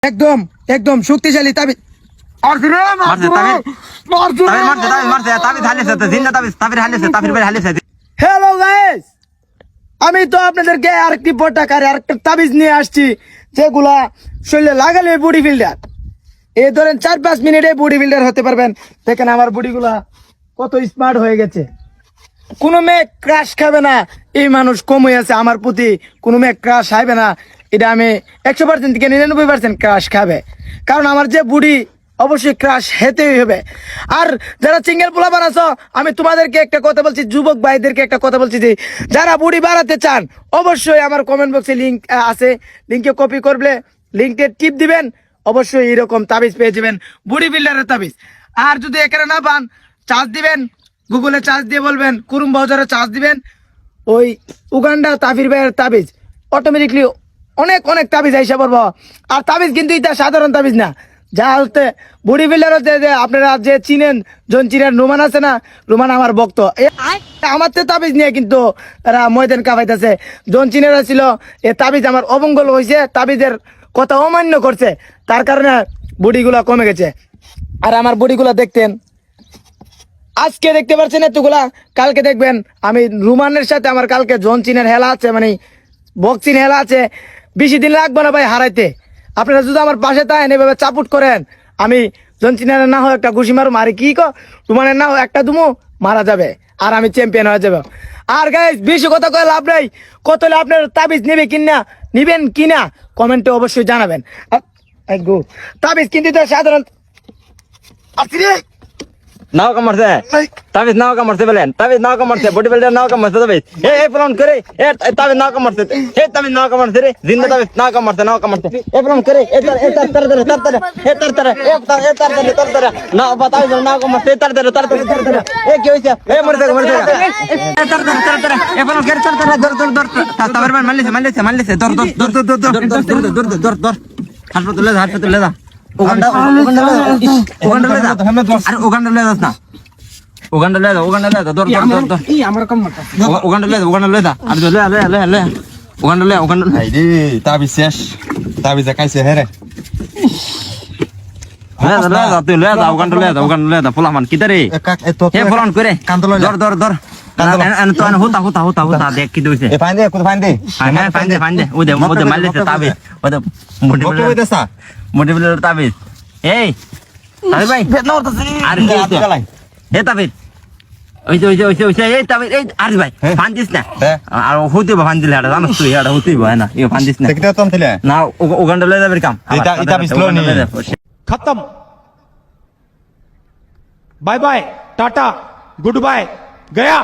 একদম একদম শক্তিশালী তাবিজ। হ্যালো গাইস, আমি তো আপনাদেরকে আরেকটি পটাকারে আরেকটা তাবিজ নিয়ে আসছি, যেগুলা শরীরে লাগালে বডি বিল্ডার। এই ধরেন 4-5 মিনিটে বডি বিল্ডার হতে পারবেন। দেখেন আমার বডিগুলা কত স্মার্ট হয়ে গেছে। কোনো মেয়ে ক্রাশ খাবে না, এই মানুষ কম হয়ে আছে আমার প্রতি। কোনো মেয়ে ক্রাশ খাবে না, এটা আমি 100% থেকে 99% ক্রাশ খাবে, কারণ আমার যে বুড়ি অবশ্যই ক্রাশ হেতেই হবে। আর যারা সিঙ্গেল পোলা বানাছো, আমি তোমাদেরকে একটা কথা বলছি, যুবক ভাইদেরকে একটা কথা বলছি যে যারা বুড়ি বাড়াতে চান, অবশ্যই আমার কমেন্ট বক্সে লিঙ্ক আছে, লিঙ্কে কপি করলে লিঙ্কে টিপ দিবেন, অবশ্যই এরকম তাবিজ পেয়ে যাবেন, বডি বিল্ডারের তাবিজ। আর যদি এখানে না পান, চার্জ দিবেন, গুগলে চার্জ দিয়ে বলবেন কুরুম বাজারে চার্জ দিবেন, ওই উগান্ডা তাফির ভাইয়ের তাবিজ অটোমেটিকলি অনেক অনেক তাবিজ আইসা পড়বো। আর তাবিজ কিন্তু এটা সাধারণ তাবিজ না, যা হচ্ছে বডি বিল্ডার হচ্ছে যে আপনারা যে চিনেন, জন চিনেন, রোমান আছে না, রোমান আমার ভক্ত। আমার তো তাবিজ নিয়ে কিন্তু এরা ময়দান কাঁপাইতেছে। জন চিনেরা ছিল, এ তাবিজ আমার অমঙ্গল হয়েছে, তাবিজের কথা অমান্য করছে, তার কারণে বডিগুলা কমে গেছে। আর আমার বডিগুলা দেখতেন, আজকে দেখতে পাচ্ছেন এতগুলা, কালকে দেখবেন আমি রুমানের সাথে আমার কালকে জন চিনের হেলা আছে, মানে বক্সিং হেলা আছে। বেশি দিন লাগবে না ভাই হারাইতে। আপনারা যদি আমার পাশে থাকেন, এভাবে চাপুট করেন, আমি জন চিনের না হয় একটা ঘুষি মারু, মারি কি রুমানের না হয় একটা দুমু মারা যাবে, আর আমি চ্যাম্পিয়ন হয়ে যাবে। আর গাইস বেশি কথা কয়ে লাভ নাই, কত হলে আপনার তাবিজ নিবেন কিনা কমেন্টে অবশ্যই জানাবেন। তাবিজ কিন্তু সাধারণ নাও কামড়ছে তাবিজ, নাও কামড়ছে বলেন, তাবিজ নাও কামড়ছে, বডি বিল্ডার নাও কামড়ছে তাবিজ, এ প্রমাণ করে এ তাবিজ নাও কামড়ছে, এ তাবিজ নাও কামড়ছে রে, জিন্দা তাবিজ নাও কামড়ছে, এ প্রমাণ করে এ তার নাও তাবিজ নাও কামড়ছে, তার এ কি হইছে, এ মরছে এ তার এ প্রমাণ করে ধর তাবিজ মারলিছে ধর হাসপাতালে তুলে যা। ওগান্ডা তাবিজ এই তাবিজ ভাই আর কি হে তাবিজ ওইছে এই তাবিজ এই আর ভাই ফান্দিস না, আর হইতে ফান্দিলে এটা জানাস তুই, এটা হইতেই হয় না, এই ফান্দিস না না, ওগান্ডা লয়ে যাবে কাম, এটা তাবিজ खत्म। Bye bye, tata, goodbye, गया।